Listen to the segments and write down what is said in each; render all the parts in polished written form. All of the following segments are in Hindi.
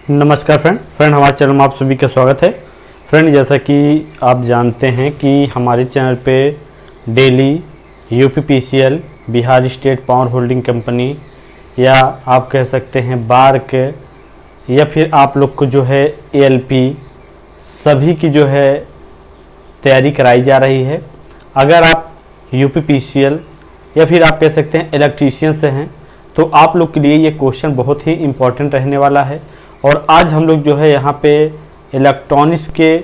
नमस्कार फ्रेंड हमारे चैनल में आप सभी का स्वागत है। फ्रेंड, जैसा कि आप जानते हैं कि हमारे चैनल पे daily UPPCL, Bihar state power holding company, या आप कह सकते हैं बार्क, या फिर आप लोग को जो है एएलपी, सभी की जो है तैयारी कराई जा रही है। अगर आप यूपीपीसीएल या फिर आप कह सकते हैं इलेक्ट्रीशियन से हैं तो आप लोग के लिए ये क्वेश्चन बहुत ही इम्पोर्टेंट रहने वाला है। और आज हम लोग जो है यहाँ पे इलेक्ट्रॉनिक्स के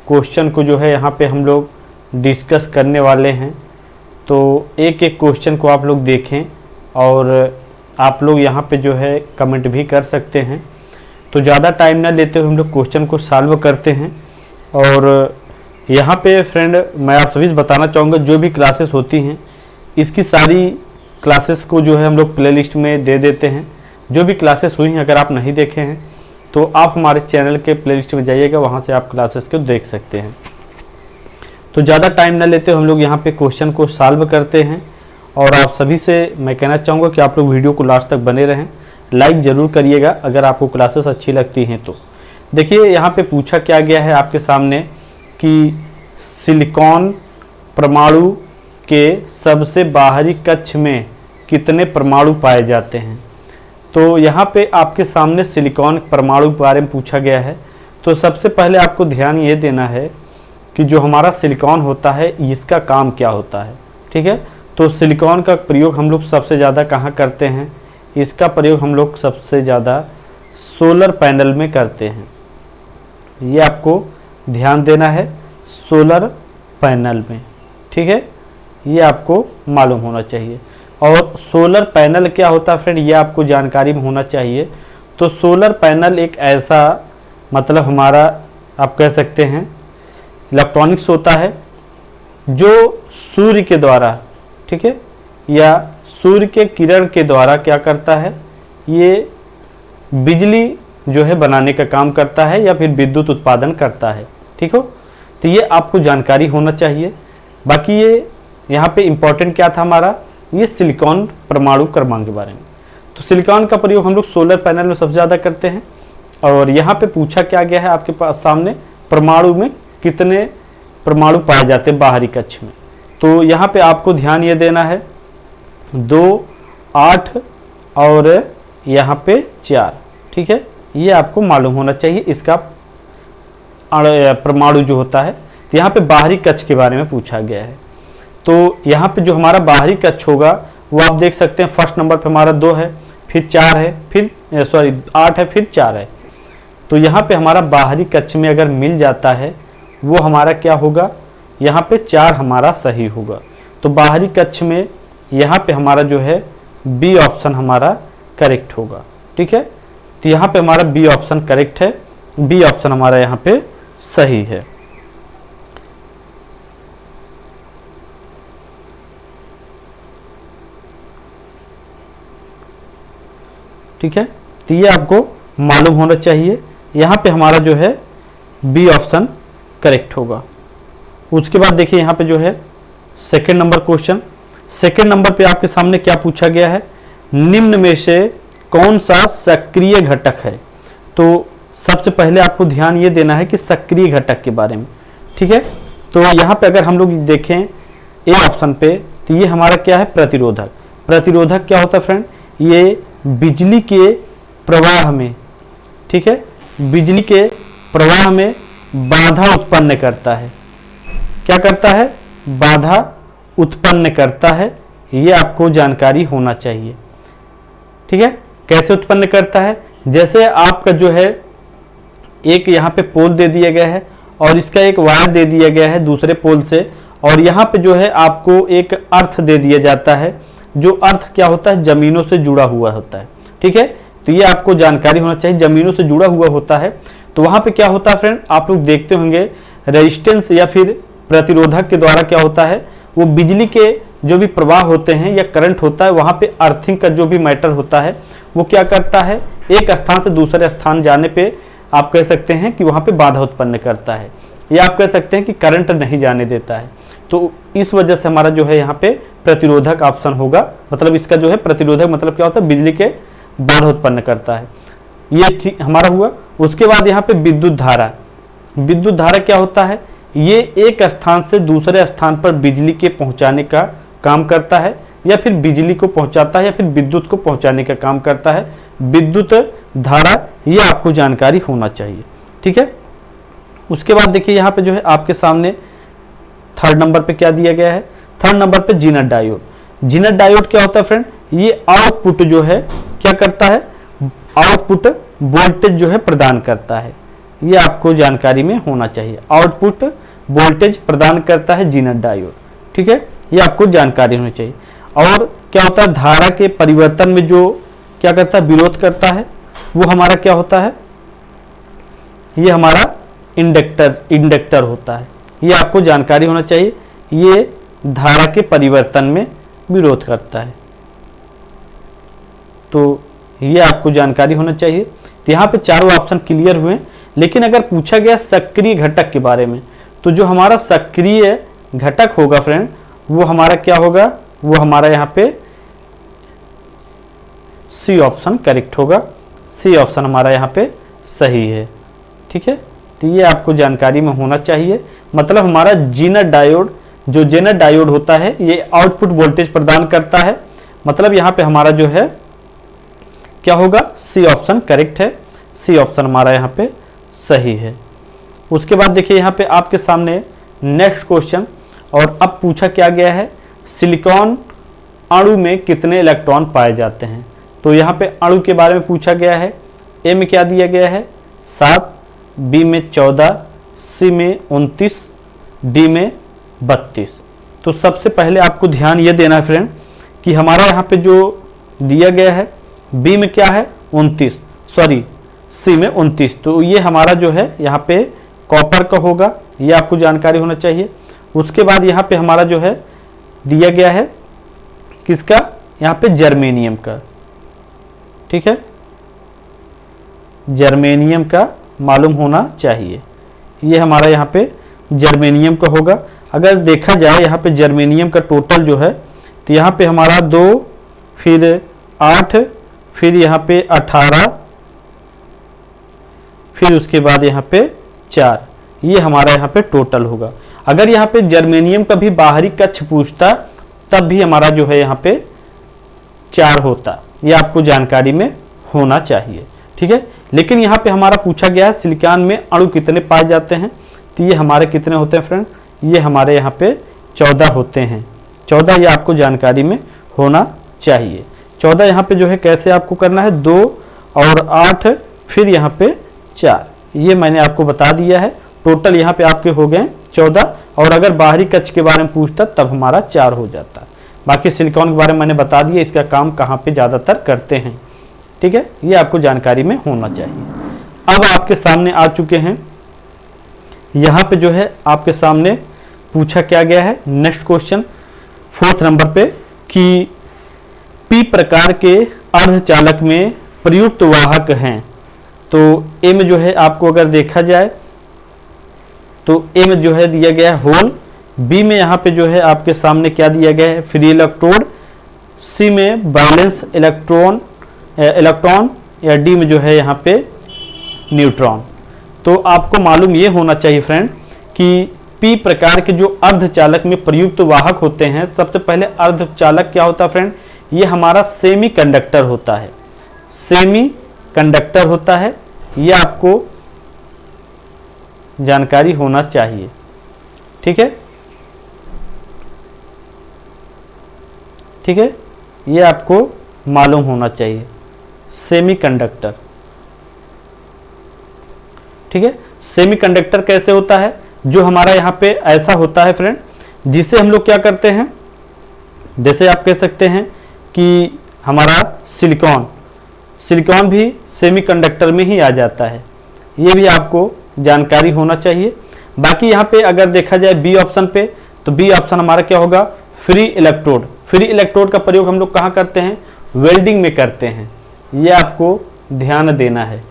क्वेश्चन को जो है यहाँ पे हम लोग डिस्कस करने वाले हैं। तो एक एक क्वेश्चन को आप लोग देखें और आप लोग यहाँ पे जो है कमेंट भी कर सकते हैं। तो ज़्यादा टाइम ना लेते हुए हम लोग क्वेश्चन को सॉल्व करते हैं। और यहाँ पे फ्रेंड मैं आप सभी से बताना चाहूँगा, जो भी क्लासेस होती हैं इसकी सारी क्लासेस को जो है हम लोग प्लेलिस्ट में दे देते हैं। जो भी क्लासेस हुई हैं अगर आप नहीं देखे हैं तो आप हमारे चैनल के प्लेलिस्ट में जाइएगा, वहाँ से आप क्लासेस को देख सकते हैं। तो ज़्यादा टाइम न लेते हम लोग यहाँ पे क्वेश्चन को सॉल्व करते हैं। और आप सभी से मैं कहना चाहूँगा कि आप लोग वीडियो को लास्ट तक बने रहें, लाइक ज़रूर करिएगा अगर आपको क्लासेस अच्छी लगती हैं तो। देखिए यहाँ पे पूछा क्या गया है आपके सामने कि सिलिकॉन परमाणु के सबसे बाहरी कक्ष में कितने परमाणु पाए जाते हैं। तो यहाँ पे आपके सामने सिलिकॉन परमाणु के बारे में पूछा गया है। तो सबसे पहले आपको ध्यान ये देना है कि जो हमारा सिलिकॉन होता है इसका काम क्या होता है, ठीक है। तो सिलिकॉन का प्रयोग हम लोग सबसे ज़्यादा कहाँ करते हैं, इसका प्रयोग हम लोग सबसे ज़्यादा सोलर पैनल में करते हैं। ये आपको ध्यान देना है, सोलर पैनल में, ठीक है, ये आपको मालूम होना चाहिए। और सोलर पैनल क्या होता है फ्रेंड, ये आपको जानकारी में होना चाहिए। तो सोलर पैनल एक ऐसा मतलब हमारा आप कह सकते हैं इलेक्ट्रॉनिक्स होता है जो सूर्य के द्वारा, ठीक है, या सूर्य के किरण के द्वारा क्या करता है, ये बिजली जो है बनाने का काम करता है या फिर विद्युत उत्पादन करता है, ठीक हो। तो ये आपको जानकारी होना चाहिए। बाकी ये यहाँ पे इम्पोर्टेंट क्या था हमारा, ये सिलिकॉन परमाणु क्रमांक के बारे में। तो सिलिकॉन का प्रयोग हम लोग सोलर पैनल में सबसे ज़्यादा करते हैं। और यहाँ पे पूछा क्या गया है आपके पास सामने, परमाणु में कितने परमाणु पाए जाते हैं बाहरी कक्ष में। तो यहाँ पे आपको ध्यान ये देना है 2, 8 और यहाँ पे 4, ठीक है, ये आपको मालूम होना चाहिए इसका परमाणु जो होता है। तो यहाँ पे बाहरी कक्ष के बारे में पूछा गया है। तो यहाँ पे जो हमारा बाहरी कक्ष होगा वो आप देख सकते हैं फर्स्ट नंबर पे हमारा 2 है, फिर 4 है, फिर 8 है, फिर 4 है। तो यहाँ पे हमारा बाहरी कक्ष में अगर मिल जाता है वो हमारा क्या होगा, यहाँ पे 4 हमारा सही होगा। तो बाहरी कक्ष में यहाँ पे हमारा जो है बी ऑप्शन हमारा करेक्ट होगा, ठीक है। तो यहाँ पे हमारा बी ऑप्शन करेक्ट है, बी ऑप्शन हमारा यहाँ पे सही है। ठीक है, तो ये आपको मालूम होना चाहिए। यहाँ पे हमारा जो है बी ऑप्शन करेक्ट होगा। उसके बाद देखिए यहाँ पे जो है second number question, second number पे आपके सामने क्या पूछा गया है, निम्न में से कौन सा सक्रिय घटक है। तो सबसे पहले आपको ध्यान ये देना है कि सक्रिय घटक के बारे में, ठीक है। तो यहाँ पे अगर हम लोग देखें ए ऑप्शन पे, तो ये हमारा क्या है, प्रतिरोधक। प्रतिरोधक क्या होता है फ्रेंड, ये बिजली के प्रवाह में, ठीक है, बिजली के प्रवाह में बाधा उत्पन्न करता है। क्या करता है, बाधा उत्पन्न करता है। ये आपको जानकारी होना चाहिए, ठीक है। कैसे उत्पन्न करता है, जैसे आपका जो है एक यहाँ पे पोल दे दिया गया है और इसका एक वायर दे दिया गया है दूसरे पोल से, और यहाँ पे जो है आपको एक अर्थ दे दिया जाता है, जो अर्थ क्या होता है, जमीनों से जुड़ा हुआ होता है, ठीक है। तो ये आपको जानकारी होना चाहिए, जमीनों से जुड़ा हुआ होता है। तो वहाँ पे क्या होता है फ्रेंड, आप लोग देखते होंगे रेजिस्टेंस या फिर प्रतिरोधक के द्वारा क्या होता है, वो बिजली के जो भी प्रवाह होते हैं या करंट होता है, वहाँ पे अर्थिंग का जो भी मैटर होता है वो क्या करता है, एक स्थान से दूसरे स्थान जाने पे आप कह सकते हैं कि वहाँ पे बाधा उत्पन्न करता है, या आप कह सकते हैं कि करंट नहीं जाने देता है। तो इस वजह से हमारा जो है यहाँ पे प्रतिरोधक ऑप्शन होगा। मतलब इसका जो है प्रतिरोधक मतलब क्या होता है, बिजली के बाधा उत्पन्न करता है। ये हमारा हुआ। उसके बाद यहाँ पे विद्युत धारा। विद्युत धारा क्या होता है, ये एक स्थान से दूसरे स्थान पर बिजली के पहुंचाने का काम करता है, या फिर बिजली को पहुंचाता है, या फिर विद्युत को पहुंचाने का काम करता है। विद्युत धारा, ये आपको जानकारी होना चाहिए, ठीक है। उसके बाद देखिए यहाँ पे जो है आपके सामने थर्ड नंबर पे क्या दिया गया है, थर्ड नंबर पे जीनर डायोड। जीनर डायोड क्या होता है फ्रेंड, ये आउटपुट जो है क्या करता है, आउटपुट वोल्टेज जो है प्रदान करता है। ये आपको जानकारी में होना चाहिए, आउटपुट वोल्टेज प्रदान करता है जीनर डायोड, ठीक है। ये आपको जानकारी होनी चाहिए। और क्या होता है, धारा के परिवर्तन में जो क्या करता है, विरोध करता है, वो हमारा क्या होता है, ये हमारा इंडक्टर होता है। ये आपको जानकारी होना चाहिए, ये धारा के परिवर्तन में विरोध करता है, तो ये आपको जानकारी होना चाहिए। तो यहाँ पे चारों ऑप्शन क्लियर हुए। लेकिन अगर पूछा गया सक्रिय घटक के बारे में, तो जो हमारा सक्रिय घटक होगा फ्रेंड, वो हमारा क्या होगा, वो हमारा यहाँ पे सी ऑप्शन करेक्ट होगा। सी ऑप्शन हमारा यहाँ पे सही है, ठीक है। तो ये आपको जानकारी में होना चाहिए। मतलब हमारा जीनर डायोड, जो जेनर डायोड होता है, ये आउटपुट वोल्टेज प्रदान करता है। मतलब यहाँ पे हमारा जो है क्या होगा, सी ऑप्शन करेक्ट है। सी ऑप्शन हमारा यहाँ पे सही है। उसके बाद देखिए यहाँ पे आपके सामने नेक्स्ट क्वेश्चन, और अब पूछा क्या गया है, सिलिकॉन अणु में कितने इलेक्ट्रॉन पाए जाते हैं। तो यहाँ पे अणु के बारे में पूछा गया है। ए में क्या दिया गया है, 7, बी में 14, सी में 29, डी में 32। तो सबसे पहले आपको ध्यान ये देना है फ्रेंड कि हमारा यहाँ पे जो दिया गया है, बी में क्या है 29, सॉरी सी में 29, तो ये हमारा जो है यहाँ पे कॉपर का होगा। ये आपको जानकारी होना चाहिए। उसके बाद यहाँ पे हमारा जो है दिया गया है किसका, यहाँ पे जर्मेनियम का, ठीक है, जर्मेनियम का मालूम होना चाहिए। ये हमारा यहाँ पे जर्मेनियम का होगा। अगर देखा जाए यहाँ पे जर्मेनियम का टोटल जो है, तो यहाँ पे हमारा 2, फिर 8, फिर यहाँ पे 18, फिर उसके बाद यहाँ पे 4, ये हमारा यहाँ पे टोटल होगा। अगर यहाँ पे जर्मेनियम का भी बाहरी कक्ष पूछता, तब भी हमारा जो है यहाँ पे 4 होता। ये आपको जानकारी में होना चाहिए, ठीक है। लेकिन यहाँ पे हमारा पूछा गया है सिलिकॉन में अणु कितने पाए जाते हैं, तो ये हमारे कितने होते हैं फ्रेंड, ये हमारे यहाँ पे 14 होते हैं। 14 ये आपको जानकारी में होना चाहिए। 14 यहाँ पे जो है कैसे आपको करना है, 2 और 8, फिर यहाँ पे 4, ये मैंने आपको बता दिया है। टोटल यहाँ पे आपके हो गए 14, और अगर बाहरी कक्ष के बारे में पूछता तब हमारा 4 हो जाता। बाकी सिलिकॉन के बारे में मैंने बता दिया, इसका काम कहाँ पे ज़्यादातर करते हैं, ठीक है। ये आपको जानकारी में होना चाहिए। अब आपके सामने आ चुके हैं, यहाँ पे जो है आपके सामने पूछा क्या गया है, नेक्स्ट क्वेश्चन 4th नंबर पे, कि पी प्रकार के अर्धचालक में प्रयुक्त वाहक हैं। तो ए में जो है आपको अगर देखा जाए, तो ए में जो है दिया गया है होल, बी में यहाँ पे जो है आपके सामने क्या दिया गया है, फ्री इलेक्ट्रोड, सी में बैलेंस इलेक्ट्रॉन, या डी में जो है यहाँ पे न्यूट्रॉन। तो आपको मालूम ये होना चाहिए फ्रेंड कि पी प्रकार के जो अर्धचालक में प्रयुक्त वाहक होते हैं, सबसे पहले अर्धचालक क्या होता है फ्रेंड, ये हमारा सेमी कंडक्टर होता है। सेमी कंडक्टर होता है, ये आपको जानकारी होना चाहिए, ठीक है, ठीक है, ये आपको मालूम होना चाहिए, सेमी कंडक्टर, ठीक है। सेमी कंडक्टर कैसे होता है, जो हमारा यहाँ पे ऐसा होता है फ्रेंड, जिसे हम लोग क्या करते हैं, जैसे आप कह सकते हैं कि हमारा सिलिकॉन भी सेमी कंडक्टर में ही आ जाता है। ये भी आपको जानकारी होना चाहिए। बाकी यहाँ पे अगर देखा जाए बी ऑप्शन पे, तो बी ऑप्शन हमारा क्या होगा, फ्री इलेक्ट्रोड। फ्री इलेक्ट्रोड का प्रयोग हम लोग कहाँ करते हैं, वेल्डिंग में करते हैं। ये आपको ध्यान देना है,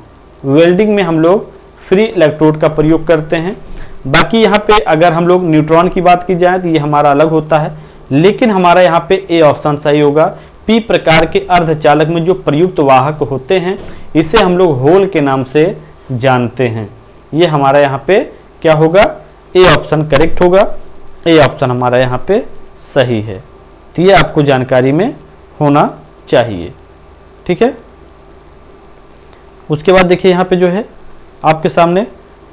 वेल्डिंग में हम लोग फ्री इलेक्ट्रोड का प्रयोग करते हैं। बाकी यहाँ पे अगर हम लोग न्यूट्रॉन की बात की जाए, तो ये हमारा अलग होता है। लेकिन हमारा यहाँ पे ए ऑप्शन सही होगा, पी प्रकार के अर्धचालक में जो प्रयुक्त वाहक होते हैं इसे हम लोग होल के नाम से जानते हैं। ये हमारा यहाँ पे क्या होगा, ए ऑप्शन करेक्ट होगा, ए ऑप्शन हमारा यहाँ पे सही है। तो ये आपको जानकारी में होना चाहिए, ठीक है। उसके बाद देखिए यहाँ पे जो है आपके सामने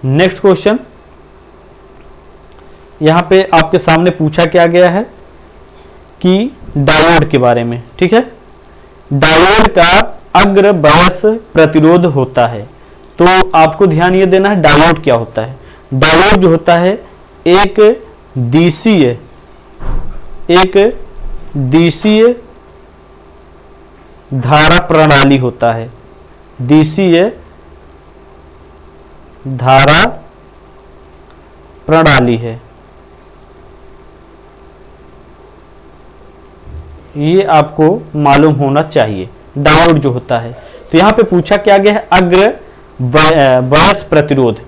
नेक्स्ट क्वेश्चन, यहाँ पे आपके सामने पूछा क्या गया है कि डायोड के बारे में, ठीक है। डायोड का अग्र बायस प्रतिरोध होता है, तो आपको ध्यान ये देना है डायोड क्या होता है। डायोड जो होता है एक दिशीय धारा प्रणाली होता है, दिशीय धारा प्रणाली है। ये आपको मालूम होना चाहिए डायोड जो होता है। तो यहाँ पे पूछा क्या गया है, अग्र बायस प्रतिरोध।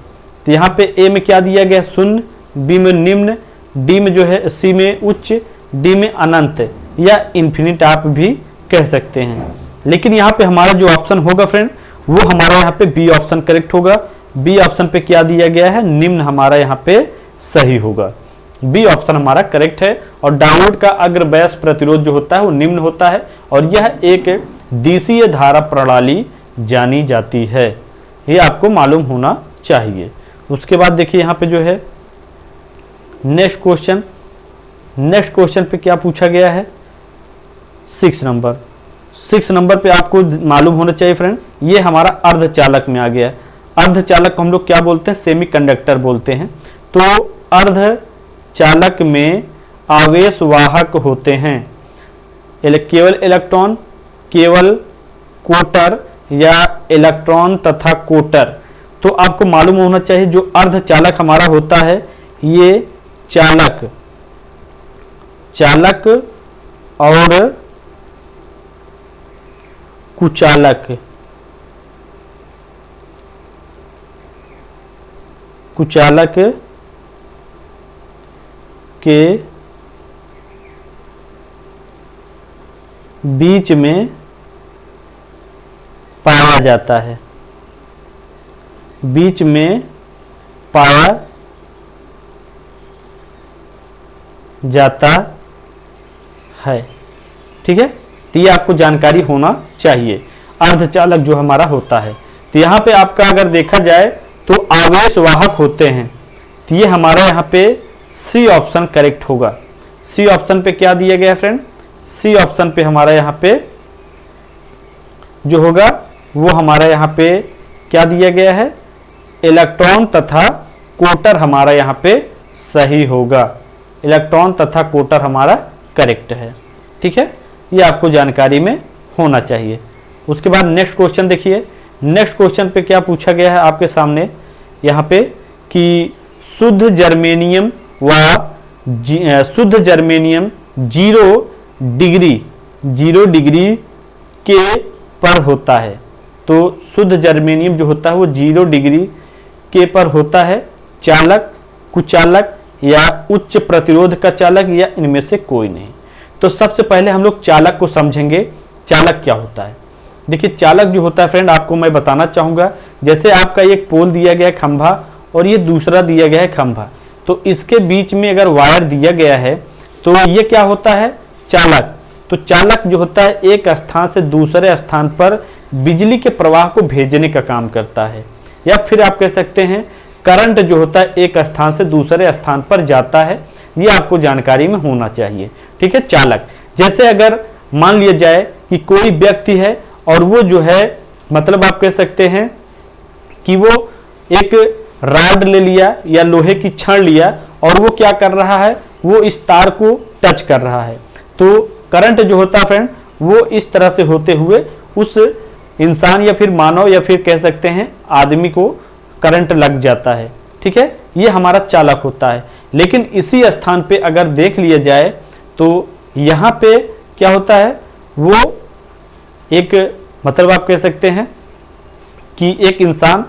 तो यहाँ पे ए में क्या दिया गया, शून्य, बी में निम्न, डी में जो है, सी में उच्च, डी में अनंत या इन्फिनिट आप भी कह सकते हैं। लेकिन यहाँ पे हमारा जो ऑप्शन होगा फ्रेंड वो हमारा यहाँ पे बी ऑप्शन करेक्ट होगा। बी ऑप्शन पे क्या दिया गया है, निम्न हमारा यहाँ पे सही होगा। बी ऑप्शन हमारा करेक्ट है। और डायोड का अग्र बायस प्रतिरोध जो होता है वो निम्न होता है और यह एक दिशीय धारा प्रणाली जानी जाती है। ये आपको मालूम होना चाहिए। उसके बाद देखिए यहाँ पे जो है नेक्स्ट क्वेश्चन पे क्या पूछा गया है, 6 नंबर पे आपको मालूम होना चाहिए फ्रेंड, ये हमारा अर्धचालक में आ गया है। अर्धचालक को हम लोग क्या बोलते हैं, सेमीकंडक्टर बोलते हैं। तो अर्धचालक में आवेश वाहक होते हैं केवल इलेक्ट्रॉन, केवल कोटर या इलेक्ट्रॉन तथा कोटर। तो आपको मालूम होना चाहिए जो अर्धचालक हमारा होता है ये चालक और कुचालक के बीच में पाया जाता है, बीच में पाया जाता है, ठीक है। तो ये आपको जानकारी होना चाहिए अर्धचालक जो हमारा होता है। तो यहाँ पे आपका अगर देखा जाए तो आवेश वाहक होते हैं, तो ये हमारा यहाँ पे सी ऑप्शन करेक्ट होगा। सी ऑप्शन पे क्या दिया गया है फ्रेंड, सी ऑप्शन पे हमारा यहाँ पे जो होगा वो हमारा यहाँ पे क्या दिया गया है, इलेक्ट्रॉन तथा कोटर हमारा यहाँ पे सही होगा। इलेक्ट्रॉन तथा कोटर हमारा करेक्ट है, ठीक है। ये आपको जानकारी में होना चाहिए। उसके बाद नेक्स्ट क्वेश्चन देखिए, नेक्स्ट क्वेश्चन पे क्या पूछा गया है आपके सामने यहाँ पे कि शुद्ध जर्मेनियम जीरो डिग्री के पर होता है। तो शुद्ध जर्मेनियम जो होता है वो 0 डिग्री के पर होता है। चालक, कुचालक या उच्च प्रतिरोध का चालक या इनमें से कोई नहीं। तो सबसे पहले हम लोग चालक को समझेंगे, चालक क्या होता है। देखिए चालक जो होता है फ्रेंड आपको मैं बताना चाहूँगा, जैसे आपका एक पोल दिया गया है खंभा और ये दूसरा दिया गया है खंभा, तो इसके बीच में अगर वायर दिया गया है तो ये क्या होता है, चालक। तो चालक जो होता है एक स्थान से दूसरे स्थान पर बिजली के प्रवाह को भेजने का काम करता है, या फिर आप कह सकते हैं करंट जो होता है एक स्थान से दूसरे स्थान पर जाता है। ये आपको जानकारी में होना चाहिए, ठीक है। चालक जैसे अगर मान लिया जाए कि कोई व्यक्ति है और वो जो है मतलब आप कह सकते हैं कि वो एक रॉड ले लिया या लोहे की छड़ लिया और वो क्या कर रहा है, वो इस तार को टच कर रहा है। तो करंट जो होता है फ्रेंड वो इस तरह से होते हुए उस इंसान या फिर मानव या फिर कह सकते हैं आदमी को करंट लग जाता है, ठीक है। ये हमारा चालक होता है। लेकिन इसी स्थान पे अगर देख लिया जाए तो यहाँ पे क्या होता है, वो एक मतलब आप कह सकते हैं कि एक इंसान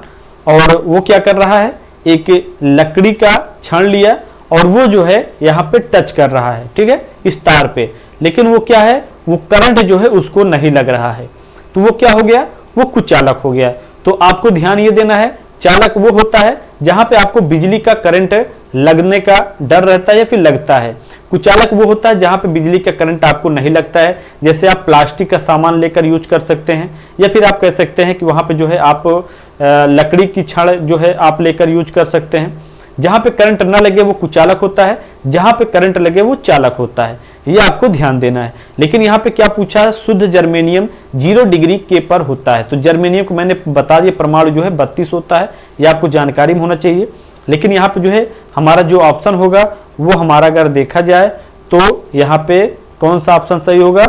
और वो क्या कर रहा है, एक लकड़ी का छड़ लिया और वो जो है यहाँ पे टच कर रहा है, ठीक है, इस तार पे। लेकिन वो क्या है, वो करंट जो है उसको नहीं लग रहा है, तो वो क्या हो गया, वो कुचालक हो गया। तो आपको ध्यान ये देना है, चालक वो होता है जहां पे आपको बिजली का करंट लगने का डर रहता है या फिर लगता है। कुचालक वो होता है जहां पे बिजली का करंट आपको नहीं लगता है। जैसे आप प्लास्टिक का सामान लेकर यूज कर सकते हैं, या फिर आप कह सकते हैं कि वहां पे जो है आप लकड़ी की छड़ जो है आप लेकर यूज कर सकते हैं। जहां पे करंट ना लगे वो कुचालक होता है, जहां पे करंट लगे वो चालक होता है। ये आपको ध्यान देना है। लेकिन यहाँ पे क्या पूछा है, शुद्ध जर्मेनियम 0 डिग्री के पर होता है। तो जर्मेनियम को मैंने बता दिया परमाणु जो है 32 होता है, ये आपको जानकारी में होना चाहिए। लेकिन यहाँ पे जो है हमारा जो ऑप्शन होगा वो हमारा अगर देखा जाए तो यहाँ पे कौन सा ऑप्शन सही होगा,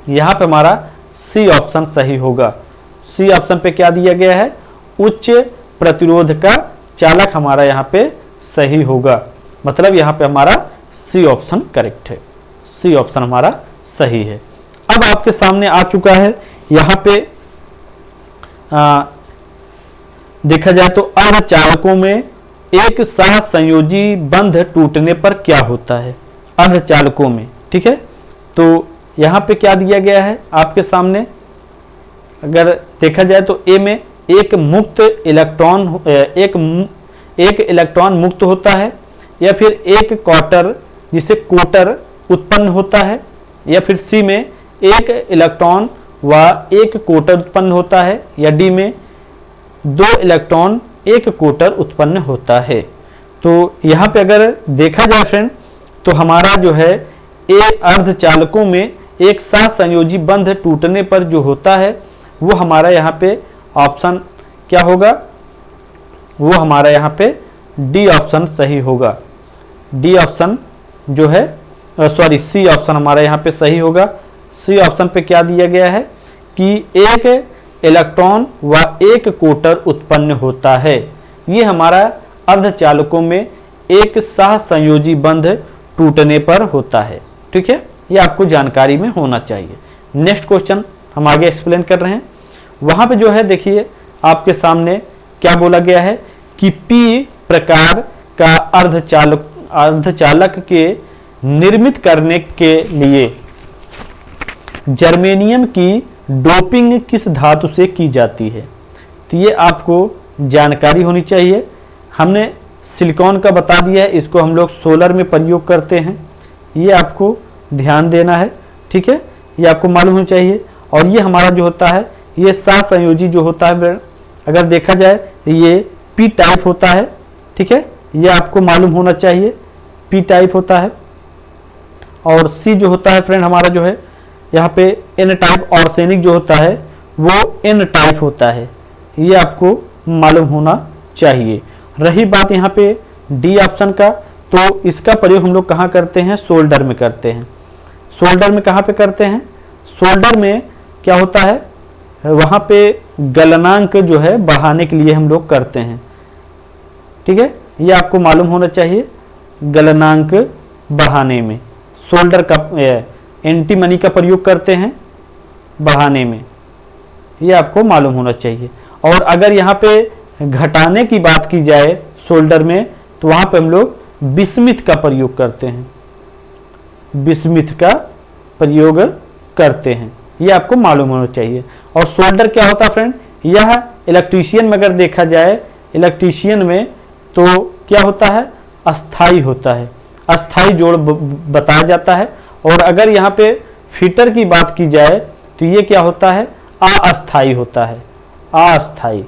यहाँ पे हमारा सी ऑप्शन सही होगा। सी ऑप्शन पे क्या दिया गया है, उच्च प्रतिरोध का चालक हमारा यहाँ पे सही होगा। मतलब यहाँ पे हमारा सी ऑप्शन करेक्ट है, सी ऑप्शन हमारा सही है। अब आपके सामने आ चुका है यहाँ पे देखा जाए तो अर्धचालकों में एक सहसंयोजी बंध टूटने पर क्या होता है, अर्धचालकों में। ठीक है, तो यहाँ पे क्या दिया गया है आपके सामने, अगर देखा जाए तो ए में एक इलेक्ट्रॉन मुक्त होता है, या फिर एक क्वार्टर जिसे कोटर उत्पन्न होता है, या फिर सी में एक इलेक्ट्रॉन व एक कोटर उत्पन्न होता है, या डी में 2 इलेक्ट्रॉन एक कोटर उत्पन्न होता है। तो यहाँ पे अगर देखा जाए फ्रेंड तो हमारा जो है ए अर्धचालकों में एक सहसंयोजी बंध टूटने पर जो होता है वो हमारा यहाँ पे ऑप्शन क्या होगा, वो हमारा यहाँ पे डी ऑप्शन सही होगा। डी ऑप्शन जो है सी ऑप्शन हमारा यहाँ पे सही होगा। सी ऑप्शन पे क्या दिया गया है कि एक इलेक्ट्रॉन व एक कोटर उत्पन्न होता है। ये हमारा अर्धचालकों में एक सहसंयोजी बंध टूटने पर होता है। ठीक है, ये आपको जानकारी में होना चाहिए। नेक्स्ट क्वेश्चन हम आगे एक्सप्लेन कर रहे हैं। वहां पे जो है देखिए आपके सामने क्या बोला गया है कि पी प्रकार का अर्धचालक के निर्मित करने के लिए जर्मेनियम की डोपिंग किस धातु से की जाती है। तो ये आपको जानकारी होनी चाहिए। हमने सिलिकॉन का बता दिया है, इसको हम लोग सोलर में प्रयोग करते हैं, ये आपको ध्यान देना है। ठीक है, ये आपको मालूम होना चाहिए। और ये हमारा जो होता है ये सहसंयोजी जो होता है, अगर देखा जाए ये पी टाइप होता है। ठीक है, ये आपको मालूम होना चाहिए, पी टाइप होता है। और सी जो होता है फ्रेंड हमारा जो है यहाँ पे एन टाइप, आर्सेनिक जो होता है वो एन टाइप होता है, ये आपको मालूम होना चाहिए। रही बात यहाँ पे डी ऑप्शन का, तो इसका प्रयोग हम लोग कहाँ करते हैं, सोल्डर में करते हैं। सोल्डर में कहाँ पे करते हैं, सोल्डर में क्या होता है वहाँ पे गलनांक जो है बढ़ाने के लिए हम लोग करते हैं। ठीक है, ये आपको मालूम होना चाहिए, गलनांक बढ़ाने में सोल्डर का एंटीमनी का प्रयोग करते हैं बढ़ाने में, ये आपको मालूम होना चाहिए। और अगर यहाँ पे घटाने की बात की जाए सोल्डर में तो वहाँ पे हम लोग बिस्मिथ का प्रयोग करते हैं, बिस्मिथ का प्रयोग करते हैं, ये आपको मालूम होना चाहिए। और सोल्डर क्या होता है फ्रेंड, यह इलेक्ट्रीशियन में अगर देखा जाए, इलेक्ट्रीशियन में तो क्या होता है, अस्थाई होता है, अस्थाई जोड़ बताया जाता है। और अगर यहाँ पे फिटर की बात की जाए तो ये क्या होता है, अस्थाई होता है, अस्थाई।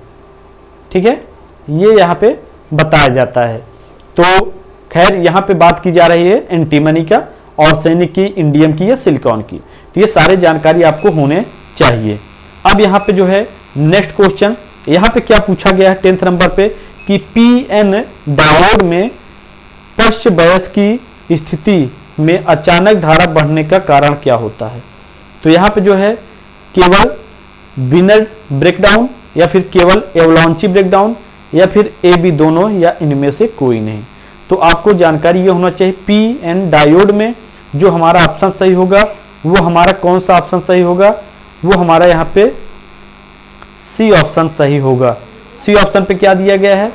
ठीक है, ये यहाँ पे बताया जाता है। तो खैर यहाँ पे बात की जा रही है एंटीमनी का, आर्सेनिक की, इंडियम की या सिलिकॉन की। तो ये सारे जानकारी आपको होने चाहिए। अब यहाँ पे जो है नेक्स्ट क्वेश्चन, यहाँ पे क्या पूछा गया है 10th नंबर पे कि पीएन डायोड में पश्च बयस की स्थिति में अचानक धारा बढ़ने का कारण क्या होता है। तो यहाँ पे जो है केवल बिनर ब्रेकडाउन, या फिर केवल एवलांची ब्रेकडाउन, या फिर ए बी दोनों, या इनमें से कोई नहीं। तो आपको जानकारी ये होना चाहिए पीएन डायोड में जो हमारा ऑप्शन सही होगा वो हमारा कौन सा ऑप्शन सही होगा, वो हमारा यहाँ पे सी ऑप्शन सही होगा। सी ऑप्शन पे क्या दिया गया है,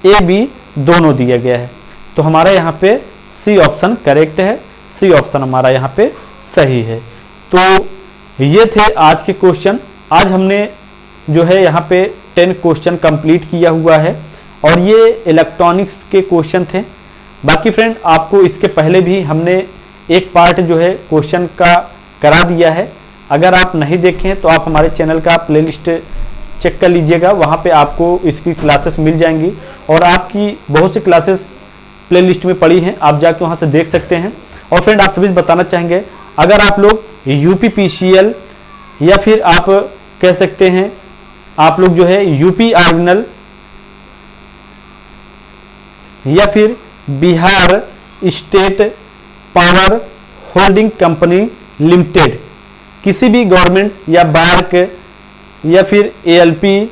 ए बी दोनों दिया गया है। तो हमारा यहाँ पे सी ऑप्शन करेक्ट है, सी ऑप्शन हमारा यहाँ पे सही है। तो ये थे आज के क्वेश्चन। आज हमने जो है यहाँ पे 10 क्वेश्चन कंप्लीट किया हुआ है और ये इलेक्ट्रॉनिक्स के क्वेश्चन थे। बाकी फ्रेंड आपको इसके पहले भी हमने एक पार्ट जो है क्वेश्चन का करा दिया है। अगर आप नहीं देखें तो आप हमारे चैनल का प्लेलिस्ट चेक कर लीजिएगा, वहाँ पे आपको इसकी क्लासेस मिल जाएंगी और आपकी बहुत सी क्लासेस प्लेलिस्ट में पड़ी हैं, आप जाके वहाँ से देख सकते हैं। और फ्रेंड आप सभी बताना चाहेंगे, अगर आप लोग UPPCL या फिर आप कह सकते हैं आप लोग जो है UP ऑर्डिनल या फिर Bihar state power holding company limited किसी भी गवर्नमेंट या बार्क या फिर ALP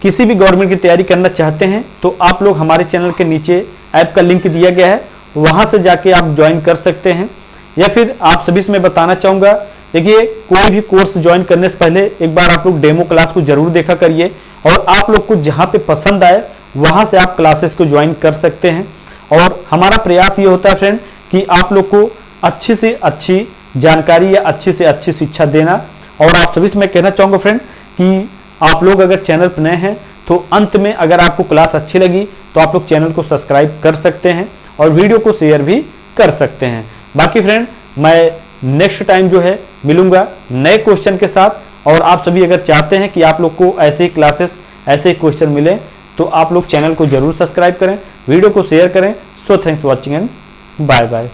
किसी भी गवर्नमेंट की तैयारी करना चाहते हैं तो आप लोग हमारे चैनल के नीचे ऐप का लिंक दिया गया है, वहां से जाके आप ज्वाइन कर सकते हैं। या फिर आप सभी से मैं बताना चाहूँगा, देखिए कोई भी कोर्स ज्वाइन करने से पहले एक बार आप लोग डेमो क्लास को जरूर देखा करिए और आप लोग को जहाँ पे पसंद आए वहाँ से आप क्लासेस को ज्वाइन कर सकते हैं। और हमारा प्रयास ये होता है फ्रेंड कि आप लोग को अच्छी से अच्छी जानकारी या अच्छी से अच्छी शिक्षा देना। और आप सभी से मैं कहना चाहूँगा फ्रेंड कि आप लोग अगर चैनल पर नए हैं तो अंत में अगर आपको क्लास अच्छी लगी तो आप लोग चैनल को सब्सक्राइब कर सकते हैं और वीडियो को शेयर भी कर सकते हैं। बाकी फ्रेंड मैं नेक्स्ट टाइम जो है मिलूंगा नए क्वेश्चन के साथ। और आप सभी अगर चाहते हैं कि आप लोग को ऐसे ही क्लासेस ऐसे ही क्वेश्चन मिले तो आप लोग चैनल को जरूर सब्सक्राइब करें, वीडियो को शेयर करें। So thanks for watching and bye bye.